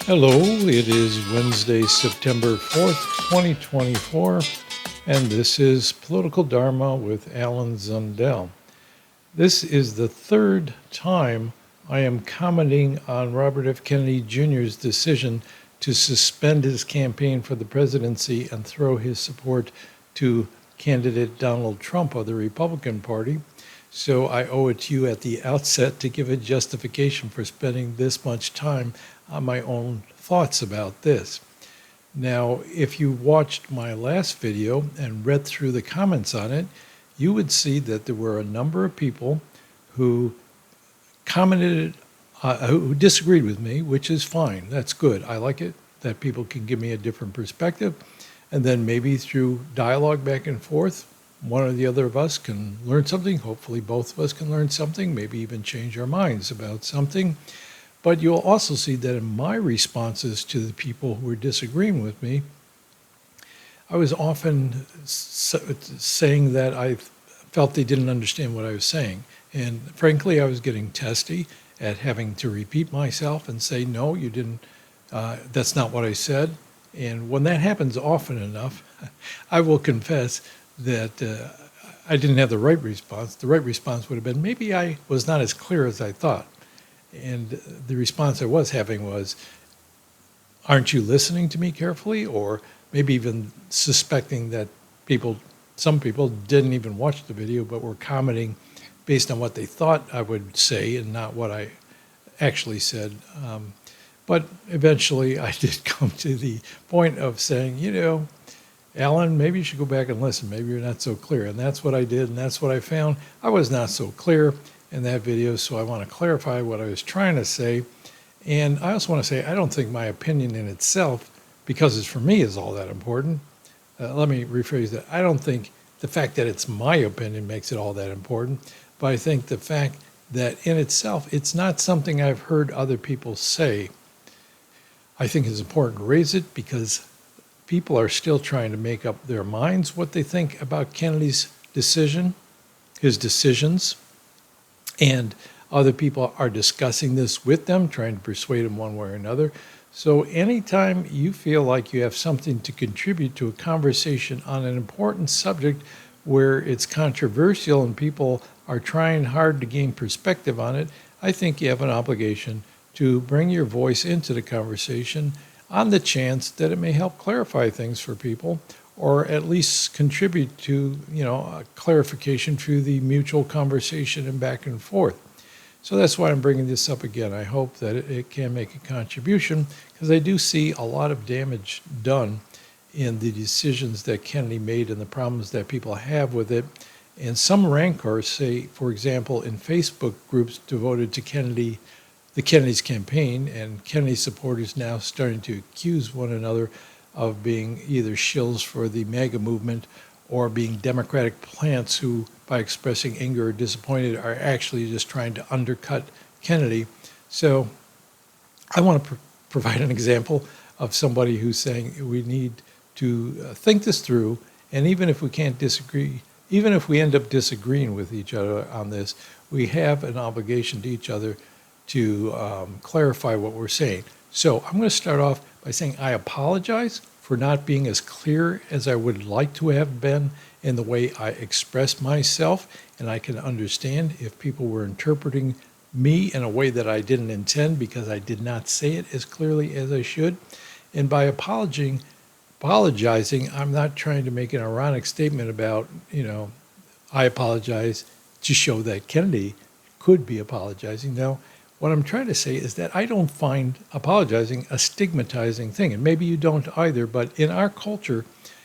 Hello, it is Wednesday, September 4th, 2024, and this is Political Dharma with Alan Zundell. This is the third time I am commenting on Robert F. Kennedy Jr.'s decision to suspend his campaign for the presidency and throw his support to candidate Donald Trump of the Republican Party. So I owe it to you at the outset to give a justification for spending this much time on my own thoughts about this. Now, if you watched my last video and read through the comments on it, you would see that there were a number of people who commented, who disagreed with me, which is fine. That's good. I like it that people can give me a different perspective. And then maybe through dialogue back and forth, one or the other of us can learn something. Hopefully both of us can learn something, maybe even change our minds about something. But you'll also see that in my responses to the people who were disagreeing with me, I was often saying that I felt they didn't understand what I was saying. And frankly, I was getting testy at having to repeat myself and say, no, you didn't, that's not what I said. And when that happens often enough, I will confess that I didn't have the right response. The right response would have been, maybe I was not as clear as I thought. And the response I was having was, aren't you listening to me carefully? Or maybe even suspecting that some people didn't even watch the video, but were commenting based on what they thought I would say and not what I actually said. But eventually I did come to the point of saying, Alan, maybe you should go back and listen. Maybe you're not so clear. And that's what I did, and that's what I found. I was not so clear in that video, so I want to clarify what I was trying to say. And I also want to say I don't think my opinion in itself, because it's for me, is all that important. Let me rephrase that. I don't think the fact that it's my opinion makes it all that important, but I think the fact that in itself, it's not something I've heard other people say. I think it's important to raise it because people are still trying to make up their minds what they think about Kennedy's decision, his decisions, and other people are discussing this with them, trying to persuade them one way or another. So anytime you feel like you have something to contribute to a conversation on an important subject where it's controversial and people are trying hard to gain perspective on it, I think you have an obligation to bring your voice into the conversation on the chance that it may help clarify things for people, or at least contribute to, a clarification through the mutual conversation and back and forth. So that's why I'm bringing this up again. I hope that it can make a contribution, because I do see a lot of damage done in the decisions that Kennedy made and the problems that people have with it. And some rancors say, for example, in Facebook groups devoted to Kennedy's campaign, and Kennedy supporters now starting to accuse one another of being either shills for the MAGA movement or being Democratic plants who, by expressing anger or disappointed, are actually just trying to undercut Kennedy. So I want to provide an example of somebody who's saying we need to think this through, and even if we can't disagree, even if we end up disagreeing with each other on this, we have an obligation to each other to clarify what we're saying. So I'm going to start off by saying I apologize for not being as clear as I would like to have been in the way I express myself, and I can understand if people were interpreting me in a way that I didn't intend because I did not say it as clearly as I should. And by apologizing, I'm not trying to make an ironic statement about, I apologize to show that Kennedy could be apologizing. No, what I'm trying to say is that I don't find apologizing a stigmatizing thing, and maybe you don't either, but in our culture,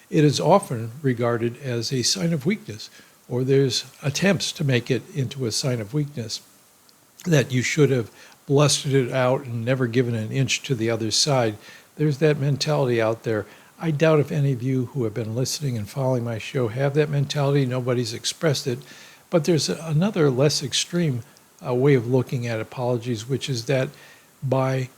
it is often regarded as a sign of weakness, or there's attempts to make it into a sign of weakness, that you should have blustered it out and never given an inch to the other side. There's that mentality out there. I doubt if any of you who have been listening and following my show have that mentality. Nobody's expressed it, but there's another less extreme way of looking at apologies, which is that by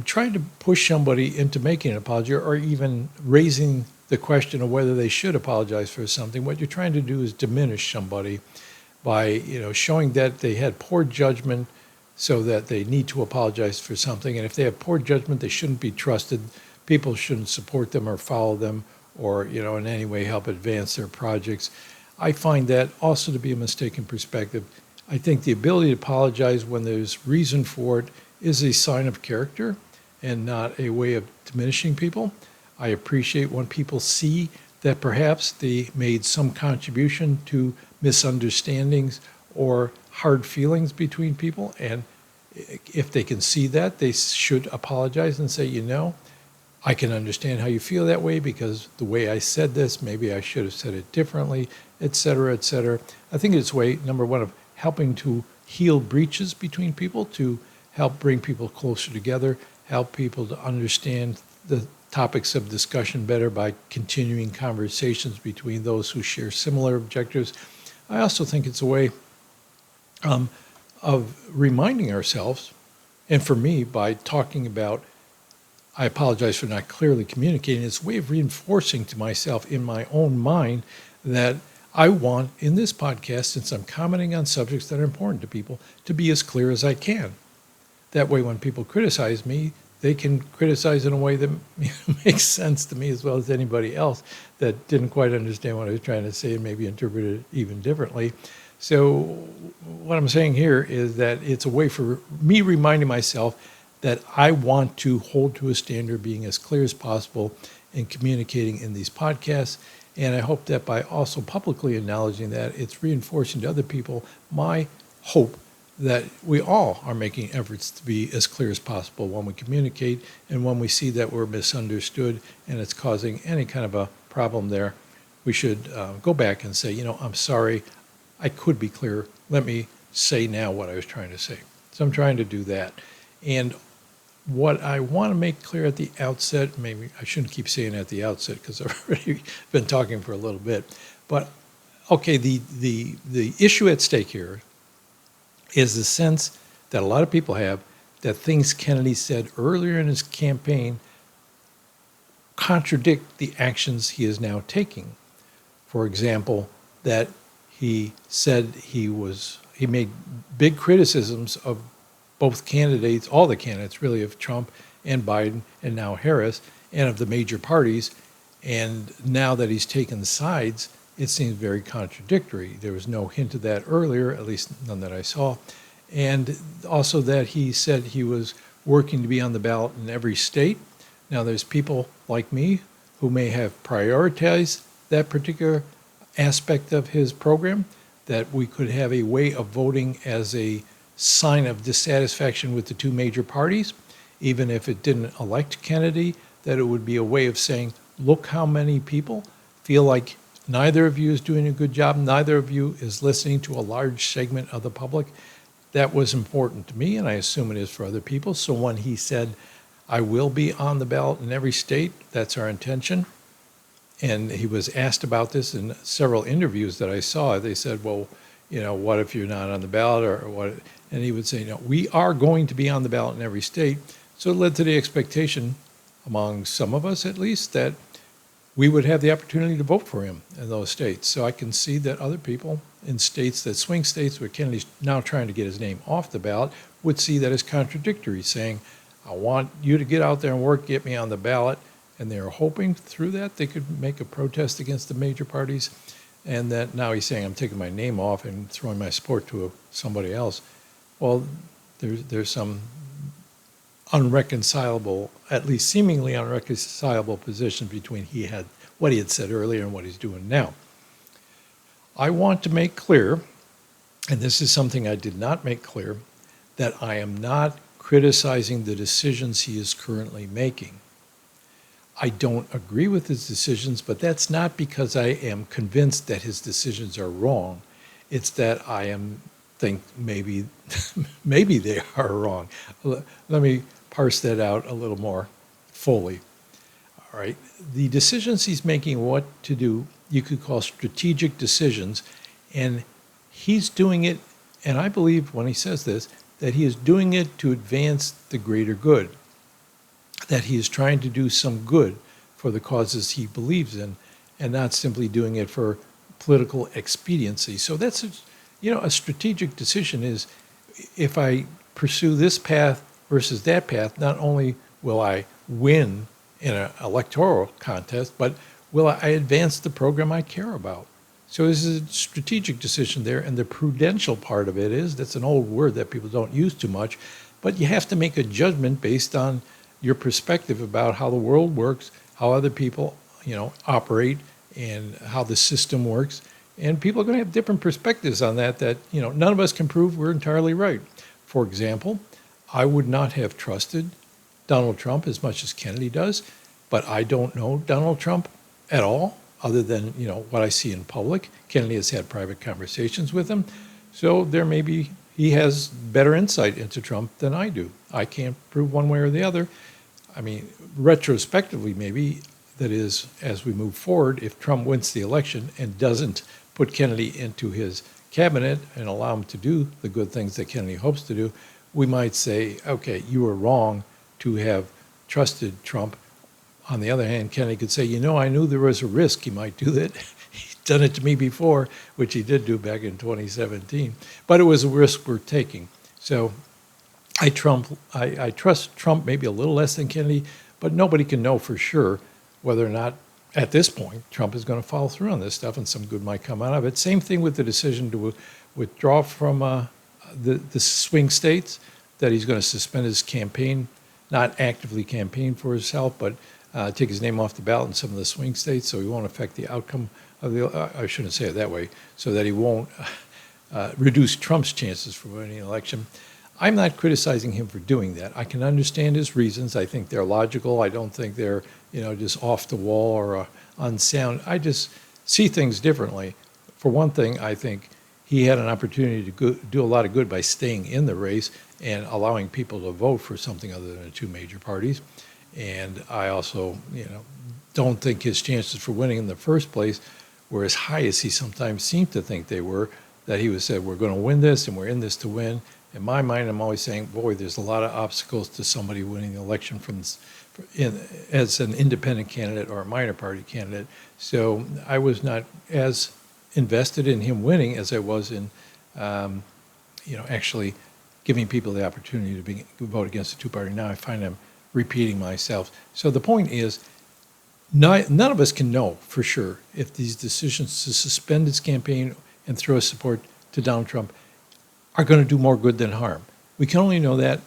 trying to push somebody into making an apology or even raising the question of whether they should apologize for something, what you're trying to do is diminish somebody by showing that they had poor judgment, so that they need to apologize for something. And if they have poor judgment, they shouldn't be trusted. People shouldn't support them or follow them or, in any way help advance their projects. I find that also to be a mistaken perspective. I think the ability to apologize when there's reason for it is a sign of character and not a way of diminishing people. I appreciate when people see that perhaps they made some contribution to misunderstandings or hard feelings between people. And if they can see that, they should apologize and say, I can understand how you feel that way because the way I said this, maybe I should have said it differently, et cetera, et cetera. I think it's a way, number one, of helping to heal breaches between people, to help bring people closer together, help people to understand the topics of discussion better by continuing conversations between those who share similar objectives. I also think it's a way of reminding ourselves, and for me, by talking about, I apologize for not clearly communicating, it's a way of reinforcing to myself in my own mind that I want, in this podcast, since I'm commenting on subjects that are important to people, to be as clear as I can. That way, when people criticize me, they can criticize in a way that makes sense to me as well as anybody else that didn't quite understand what I was trying to say and maybe interpreted it even differently. So what I'm saying here is that it's a way for me reminding myself that I want to hold to a standard, being as clear as possible in communicating in these podcasts. And I hope that by also publicly acknowledging that, it's reinforcing to other people my hope that we all are making efforts to be as clear as possible when we communicate, and when we see that we're misunderstood and it's causing any kind of a problem there, we should go back and say, I'm sorry, I could be clear. Let me say now what I was trying to say. So I'm trying to do that. And what I want to make clear at the outset, maybe I shouldn't keep saying at the outset because I've already been talking for a little bit, but okay, the issue at stake here is the sense that a lot of people have that things Kennedy said earlier in his campaign contradict the actions he is now taking. For example, that he said he made big criticisms of both candidates, all the candidates really, of Trump and Biden and now Harris, and of the major parties. And now that he's taken sides, it seems very contradictory. There was no hint of that earlier, at least none that I saw. And also that he said he was working to be on the ballot in every state. Now there's people like me who may have prioritized that particular aspect of his program, that we could have a way of voting as a sign of dissatisfaction with the two major parties, even if it didn't elect Kennedy, that it would be a way of saying, look how many people feel like neither of you is doing a good job, neither of you is listening to a large segment of the public. That was important to me, and I assume it is for other people. So when he said, I will be on the ballot in every state, that's our intention. And he was asked about this in several interviews that I saw. They said, well, what if you're not on the ballot or what? And he would say, no, we are going to be on the ballot in every state. So it led to the expectation, among some of us at least, that we would have the opportunity to vote for him in those states. So I can see that other people in states that swing states where Kennedy's now trying to get his name off the ballot would see that as contradictory, saying, I want you to get out there and work, get me on the ballot. And they're hoping through that they could make a protest against the major parties. And that now he's saying, I'm taking my name off and throwing my support to somebody else. Well, there's some unreconcilable, at least seemingly unreconcilable position between what he had said earlier and what he's doing now. I want to make clear, and this is something I did not make clear, that I am not criticizing the decisions he is currently making. I don't agree with his decisions, but that's not because I am convinced that his decisions are wrong. It's that I think maybe they are wrong. Let me parse that out a little more fully. All right, the decisions he's making, what to do, you could call strategic decisions, and he's doing it, and I believe when he says this, that he is doing it to advance the greater good, that he is trying to do some good for the causes he believes in, and not simply doing it for political expediency. So that's a strategic decision is, if I pursue this path versus that path, not only will I win in an electoral contest, but will I advance the program I care about? So this is a strategic decision there, and the prudential part of it is, that's an old word that people don't use too much, but you have to make a judgment based on your perspective about how the world works, how other people, operate, and how the system works. And people are going to have different perspectives on that, none of us can prove we're entirely right. For example, I would not have trusted Donald Trump as much as Kennedy does, but I don't know Donald Trump at all, other than, what I see in public. Kennedy has had private conversations with him, so there may be, he has better insight into Trump than I do. I can't prove one way or the other. I mean, retrospectively, maybe, that is, as we move forward, if Trump wins the election and doesn't put Kennedy into his cabinet and allow him to do the good things that Kennedy hopes to do, we might say, okay, you were wrong to have trusted Trump. On the other hand, Kennedy could say, I knew there was a risk he might do that. He's done it to me before, which he did do back in 2017. But it was a risk worth taking. So I trust Trump maybe a little less than Kennedy, but nobody can know for sure whether or not, at this point, Trump is going to follow through on this stuff, and some good might come out of it. Same thing with the decision to withdraw from the swing states, that he's going to suspend his campaign, not actively campaign for himself, but take his name off the ballot in some of the swing states, so he won't affect the outcome of I shouldn't say it that way, so that he won't reduce Trump's chances for winning the election. I'm not criticizing him for doing that. I can understand his reasons. I think they're logical. I don't think they're, just off the wall or unsound. I just see things differently. For one thing, I think he had an opportunity to do a lot of good by staying in the race and allowing people to vote for something other than the two major parties. And I also, don't think his chances for winning in the first place were as high as he sometimes seemed to think they were, that he was said, we're going to win this and we're in this to win. In my mind, I'm always saying, boy, there's a lot of obstacles to somebody winning the election as an independent candidate or a minor party candidate. So I was not as invested in him winning as I was in, actually giving people the opportunity to vote against the two-party. Now I find I'm repeating myself. So the point is, none of us can know for sure if these decisions to suspend his campaign and throw his support to Donald Trump are going to do more good than harm. We can only know that,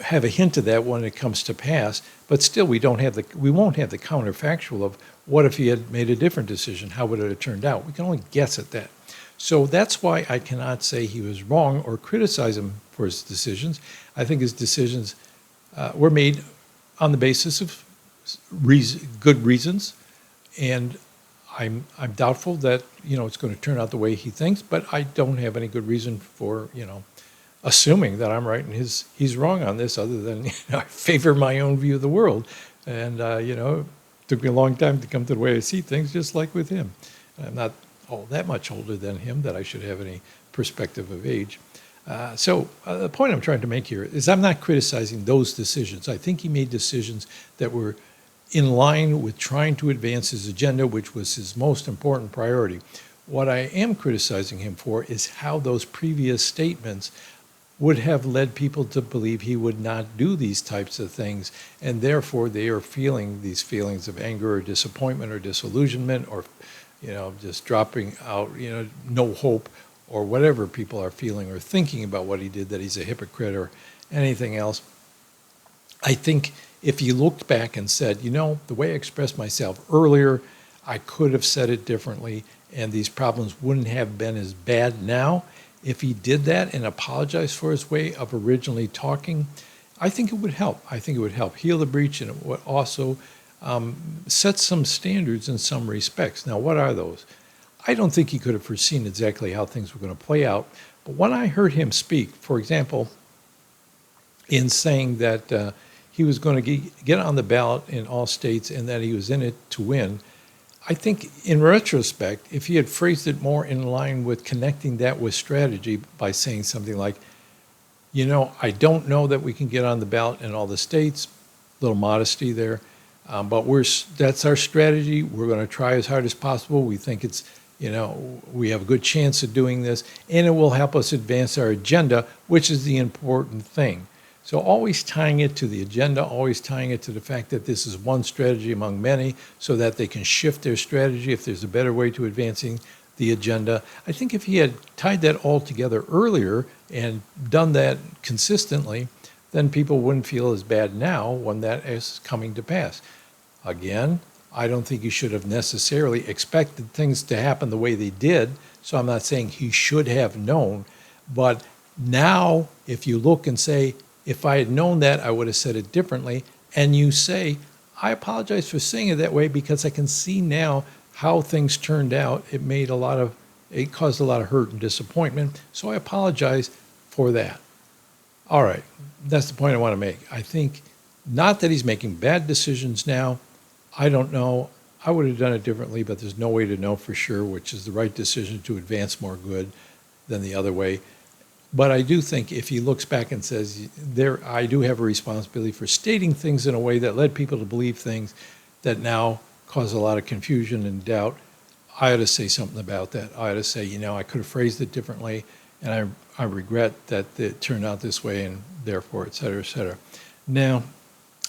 have a hint of that when it comes to pass, but still we won't have the counterfactual of what if he had made a different decision, how would it have turned out? We can only guess at that. So that's why I cannot say he was wrong or criticize him for his decisions. I think his decisions were made on the basis of good reasons, and I'm doubtful that it's going to turn out the way he thinks, but I don't have any good reason for assuming that I'm right and he's wrong on this, other than I favor my own view of the world, and it took me a long time to come to the way I see things, just like with him. I'm not all that much older than him that I should have any perspective of age. So the point I'm trying to make here is I'm not criticizing those decisions. I think he made decisions that were in line with trying to advance his agenda, which was his most important priority. What I am criticizing him for is how those previous statements would have led people to believe he would not do these types of things, and therefore they are feeling these feelings of anger or disappointment or disillusionment, or just dropping out, no hope, or whatever people are feeling or thinking about what he did, that he's a hypocrite or anything else. I think if you looked back and said, the way I expressed myself earlier, I could have said it differently, and these problems wouldn't have been as bad now. If he did that and apologized for his way of originally talking, I think it would help. I think it would help heal the breach, and it would also set some standards in some respects. Now, what are those? I don't think he could have foreseen exactly how things were going to play out, but when I heard him speak, for example, in saying that he was going to get on the ballot in all states and that he was in it to win, I think in retrospect, if he had phrased it more in line with connecting that with strategy by saying something like, I don't know that we can get on the ballot in all the states, little modesty there, but that's our strategy. We're going to try as hard as possible. We think it's we have a good chance of doing this, and it will help us advance our agenda, which is the important thing. So always tying it to the agenda, always tying it to the fact that this is one strategy among many so that they can shift their strategy if there's a better way to advancing the agenda. I think if he had tied that all together earlier and done that consistently, then people wouldn't feel as bad now when that is coming to pass. Again, I don't think he should have necessarily expected things to happen the way they did, so I'm not saying he should have known. But now, if you look and say, if I had known that, I would have said it differently, and you say, I apologize for saying it that way because I can see now how things turned out. It caused a lot of hurt and disappointment, so I apologize for that. All right, that's the point I want to make. I think not that he's making bad decisions now. I don't know. I would have done it differently, but there's no way to know for sure which is the right decision to advance more good than the other way. But I do think if he looks back and says, I do have a responsibility for stating things in a way that led people to believe things that now cause a lot of confusion and doubt, I ought to say something about that. I ought to say, I could have phrased it differently, and I regret that it turned out this way, and therefore, et cetera, et cetera. Now,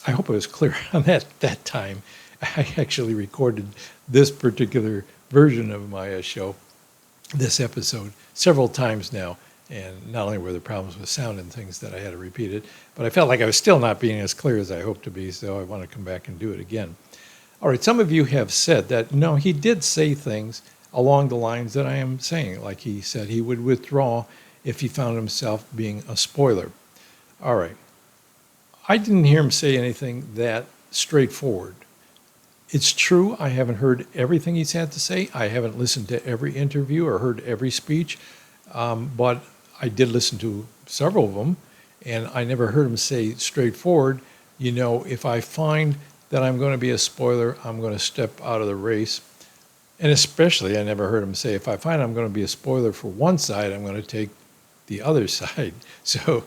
I hope I was clear on that time. I actually recorded this particular version of my show, this episode, several times now. And not only were there problems with sound and things that I had to repeat it, but I felt like I was still not being as clear as I hoped to be, so I want to come back and do it again. All right, some of you have said that, no, he did say things along the lines that I am saying, like he said he would withdraw if he found himself being a spoiler. All right. I didn't hear him say anything that straightforward. It's true, I haven't heard everything he's had to say. I haven't listened to every interview or heard every speech, but I did listen to several of them, and I never heard him say straightforward, if I find that I'm going to be a spoiler, I'm going to step out of the race. And especially, I never heard him say, if I find I'm going to be a spoiler for one side, I'm going to take the other side. So,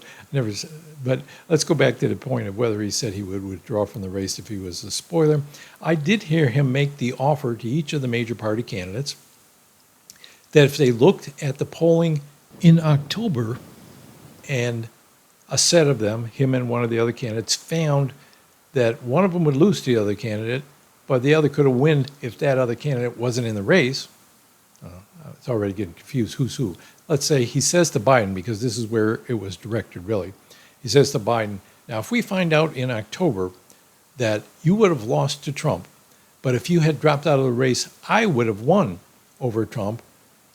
but let's go back to the point of whether he said he would withdraw from the race if he was a spoiler. I did hear him make the offer to each of the major party candidates that if they looked at the polling in October and a set of them, him and one of the other candidates, found that one of them would lose to the other candidate, but the other could have won if that other candidate wasn't in the race. It's already getting confused who's who. Let's say he says to Biden, because this is where it was directed really. He says to Biden, now if we find out in October that you would have lost to Trump, but if you had dropped out of the race, I would have won over Trump,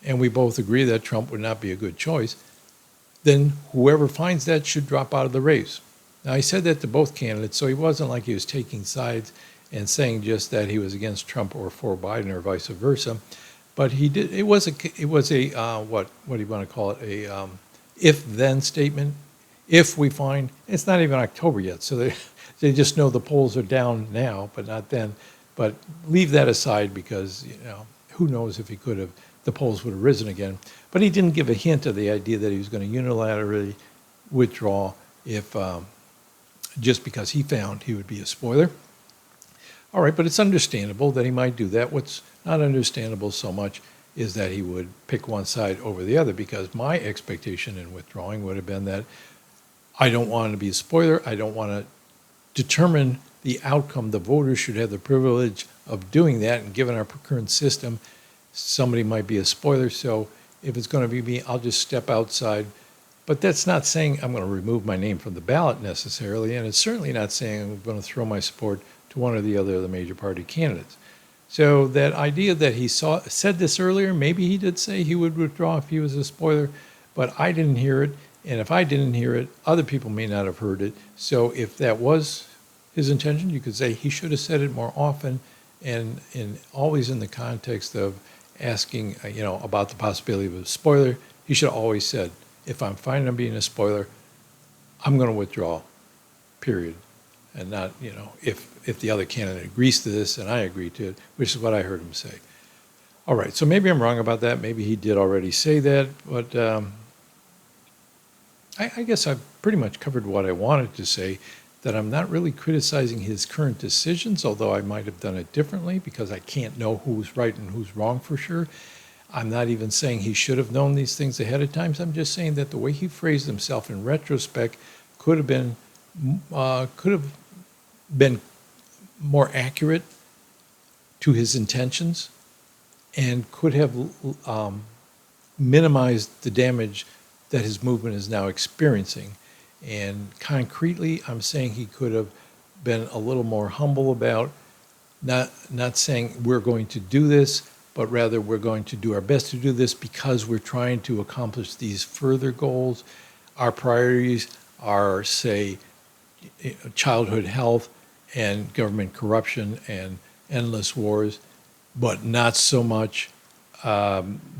and we both agree that Trump would not be a good choice, then whoever finds that should drop out of the race. Now, he said that to both candidates, so he wasn't like he was taking sides and saying just that he was against Trump or for Biden or vice versa. But he did. It was a what do you want to call it? A if-then statement. If we find it's not even October yet, so they just know the polls are down now, but not then. But leave that aside because who knows if he could have, the polls would have risen again. But he didn't give a hint of the idea that he was going to unilaterally withdraw if just because he found he would be a spoiler. All right, but it's understandable that he might do that. What's not understandable so much is that he would pick one side over the other, because my expectation in withdrawing would have been that I don't want to be a spoiler. I don't want to determine the outcome. The voters should have the privilege of doing that, and given our current system, somebody might be a spoiler. So if it's going to be me, I'll just step outside. But that's not saying I'm going to remove my name from the ballot necessarily, and it's certainly not saying I'm going to throw my support to one or the other of the major party candidates. So that idea that he said this earlier, maybe he did say he would withdraw if he was a spoiler, but I didn't hear it. And if I didn't hear it, other people may not have heard it. So if that was his intention, you could say he should have said it more often, and always in the context of asking, about the possibility of a spoiler. He should have always said, if I'm finding I'm being a spoiler, I'm going to withdraw, period. And not, if the other candidate agrees to this and I agree to it, which is what I heard him say. All right, so maybe I'm wrong about that. Maybe he did already say that, but I guess I've pretty much covered what I wanted to say, that I'm not really criticizing his current decisions, although I might have done it differently because I can't know who's right and who's wrong for sure. I'm not even saying he should have known these things ahead of time. I'm just saying that the way he phrased himself in retrospect could have been more accurate to his intentions and could have minimized the damage that his movement is now experiencing. And concretely, I'm saying he could have been a little more humble about not saying we're going to do this, but rather we're going to do our best to do this because we're trying to accomplish these further goals. Our priorities are, say, childhood health and government corruption and endless wars, but not so much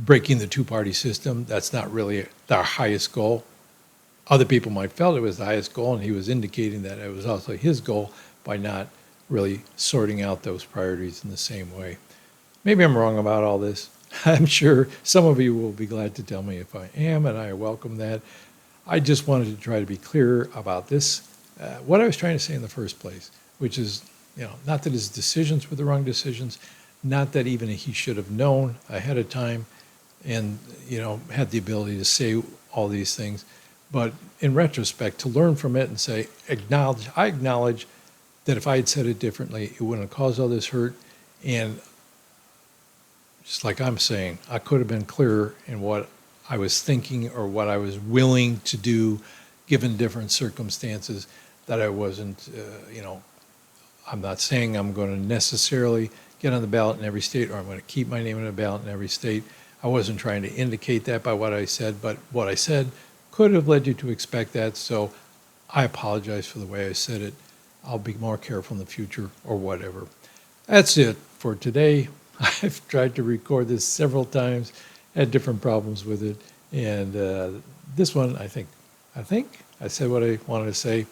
breaking the two-party system. That's not really our highest goal. Other people might felt it was the highest goal, and he was indicating that it was also his goal by not really sorting out those priorities in the same way. Maybe I'm wrong about all this. I'm sure some of you will be glad to tell me if I am, and I welcome that. I just wanted to try to be clear about this, what I was trying to say in the first place, which is, not that his decisions were the wrong decisions, not that even he should have known ahead of time and, had the ability to say all these things, but in retrospect, to learn from it and say, I acknowledge that if I had said it differently, it wouldn't have caused all this hurt. And just like I'm saying, I could have been clearer in what I was thinking or what I was willing to do given different circumstances, that I wasn't, I'm not saying I'm going to necessarily get on the ballot in every state or I'm going to keep my name on the ballot in every state. I wasn't trying to indicate that by what I said, but what I said could have led you to expect that. So I apologize for the way I said it. I'll be more careful in the future or whatever. That's it for today. I've tried to record this several times, had different problems with it. And this one, I think I said what I wanted to say.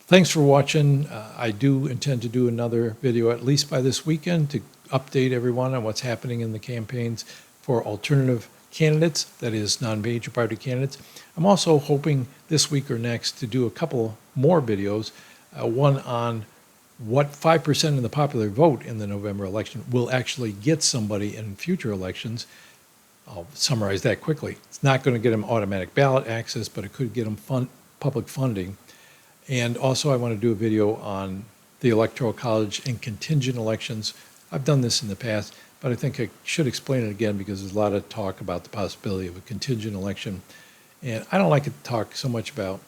Thanks for watching. I do intend to do another video at least by this weekend to update everyone on what's happening in the campaigns for alternative candidates, that is non-major party candidates. I'm also hoping this week or next to do a couple more videos, one on what 5% of the popular vote in the November election will actually get somebody in future elections. I'll summarize that quickly. It's not going to get them automatic ballot access, but it could get them public funding. And also I want to do a video on the Electoral College and contingent elections. I've done this in the past, but I think I should explain it again because there's a lot of talk about the possibility of a contingent election. And I don't like to talk so much about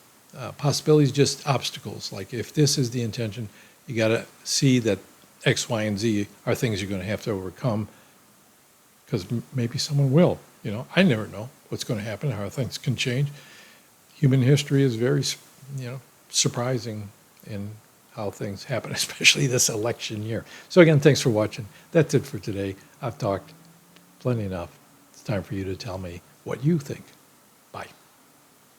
possibilities, just obstacles. Like if this is the intention, you got to see that X, Y, and Z are things you're going to have to overcome because maybe someone will. I never know what's going to happen, how things can change. Human history is very, surprising in how things happen, especially this election year. So again, thanks for watching. That's it for today. I've talked plenty enough. It's time for you to tell me what you think.